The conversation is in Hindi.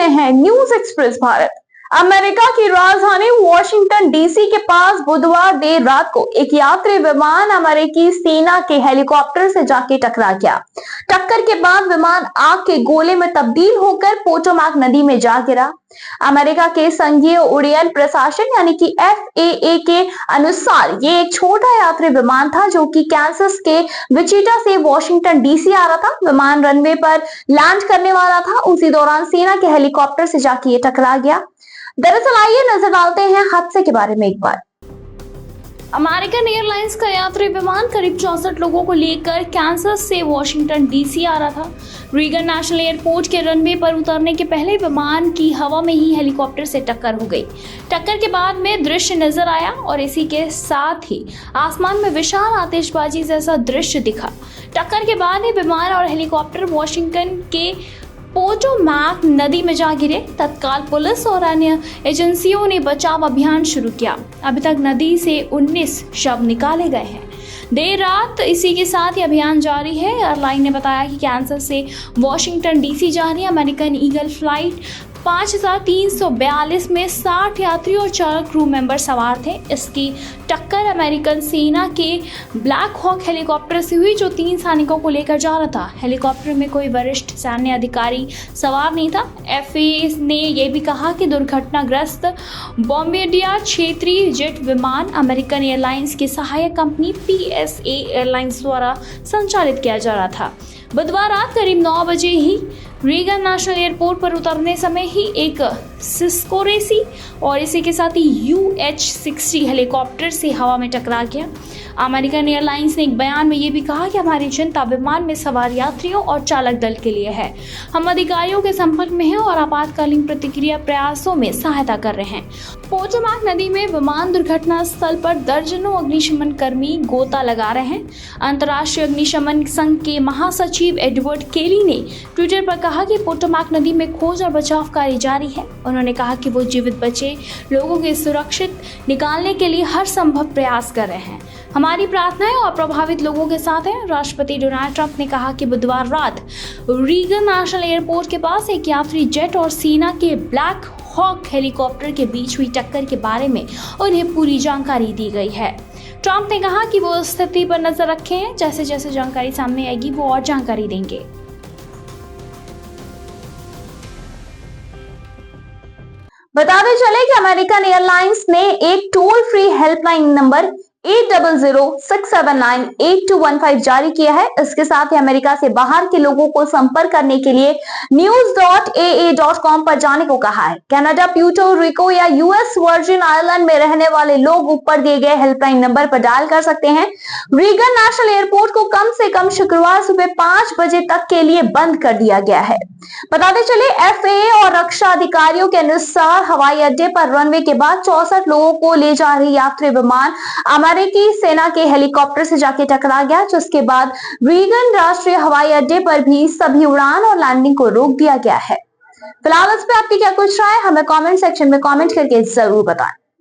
रहे हैं न्यूज एक्सप्रेस भारत। अमेरिका की राजधानी वॉशिंगटन डीसी के पास बुधवार देर रात को एक यात्री विमान अमेरिकी सेना के हेलीकॉप्टर से जाके टकरा गया। टक्कर के बाद विमान आग के गोले में तब्दील होकर पोटोमैक नदी में जा गिरा। अमेरिका के संघीय उड्डयन प्रशासन यानी कि FAA के अनुसार ये एक छोटा यात्री विमान था जो कि कैंसस के विचिटा से वॉशिंगटन डीसी आ रहा था। विमान रनवे पर लैंड करने वाला था, उसी दौरान सेना के हेलीकॉप्टर से जाके ये टकरा गया। दरअसल आइए नजर डालते हैं हादसे के बारे में एक बार। अमेरिकन एयरलाइंस का यात्री विमान करीब 64 लोगों को लेकर कैंसस से वॉशिंगटन डीसी आ रहा था। रीगन नेशनल एयरपोर्ट के रनवे पर उतरने के पहले विमान की हवा में ही हेलीकॉप्टर से टक्कर हो गई। टक्कर के बाद में दृश्य नजर आया और इसी के साथ ही आसमान में विशाल आतिशबाजी जैसा दृश्य दिखा। टक्कर के बाद ही विमान और हेलीकॉप्टर वॉशिंगटन के पोटोमैक नदी में जा गिरे। तत्काल पुलिस और अन्य एजेंसियों ने बचाव अभियान शुरू किया। अभी तक नदी से 19 शव निकाले गए हैं। देर रात इसी के साथ ही अभियान जारी है। एयरलाइन ने बताया कि कैंसस से वॉशिंगटन डीसी जा रही अमेरिकन ईगल फ्लाइट 5342 में 60 यात्री और 4 क्रू मेंबर सवार थे। इसकी टक्कर अमेरिकन सेना के ब्लैक हॉक हेलीकॉप्टर से हुई जो 3 सैनिकों को लेकर जा रहा था। हेलीकॉप्टर में कोई वरिष्ठ सैन्य अधिकारी सवार नहीं था। FAA ने यह भी कहा कि दुर्घटनाग्रस्त बॉम्बार्डियर क्षेत्रीय जेट विमान अमेरिकन एयरलाइंस की सहायक कंपनी PSA एयरलाइंस द्वारा संचालित किया जा रहा था। बुधवार रात करीब 9 बजे ही रीगन नेशनल एयरपोर्ट पर उतरने समय ही एक सिस्कोरेसी और इसी के साथ ही UH-60 हेलीकॉप्टर से हवा में टकरा गया। अमेरिकन एयरलाइंस ने एक बयान में ये भी कहा कि हमारी चिंता विमान में सवार यात्रियों और चालक दल के लिए है। हम अधिकारियों के संपर्क में हैं और आपातकालीन प्रतिक्रिया प्रयासों में सहायता कर रहे हैं। पोटोमैक नदी में विमान दुर्घटना स्थल पर दर्जनों अग्निशमन कर्मी गोता लगा रहे हैं। अंतर्राष्ट्रीय अग्निशमन संघ के महासचिव एडवर्ड केली ने ट्विटर पर कहा कि पोटोमैक नदी में खोज और बचाव कार्य जारी है। उन्होंने कहा कि वो जीवित बचे लोगों के सुरक्षित निकालने के लिए हर संभव प्रयास कर रहे हैं। हमारी प्रार्थनाएं और प्रभावित लोगों के साथ हैं। राष्ट्रपति डोनाल्ड ट्रंप ने कहा कि बुधवार रात रीगन नेशनल एयरपोर्ट के पास एक यात्री जेट और सेना के ब्लैक हॉक हेलीकॉप्टर के बीच हुई टक्कर के बारे में उन्हें पूरी जानकारी दी गई है। ट्रंप ने कहा कि वो स्थिति पर नजर रखे हैं। जैसे जैसे जानकारी सामने आएगी वो और जानकारी देंगे। बताते चले कि अमेरिकन एयरलाइंस ने एक टोल फ्री हेल्पलाइन नंबर 8006798215 जारी किया है। इसके साथ ही अमेरिका से बाहर के लोगों को संपर्क करने के लिए news.aa.com पर जाने को कहा है। कनाडा, प्यूर्टो रिको या US वर्जिन आइलैंड में रहने वाले लोग ऊपर दिए गए हेल्पलाइन नंबर पर डायल कर सकते हैं। रीगन नेशनल एयरपोर्ट को कम से कम शुक्रवार सुबह 5 बजे तक के लिए बंद कर दिया गया है। बताते चले FAA और रक्षा अधिकारियों के अनुसार हवाई अड्डे पर रनवे के बाद 64 लोगों को ले जा रही यात्री विमान अमेरिकी सेना के हेलीकॉप्टर से जाके टकरा गया, जिसके बाद रीगन राष्ट्रीय हवाई अड्डे पर भी सभी उड़ान और लैंडिंग को रोक दिया गया है। फिलहाल इस पे आपकी क्या कुछ राय है, हमें कमेंट सेक्शन में कमेंट करके जरूर बताएं।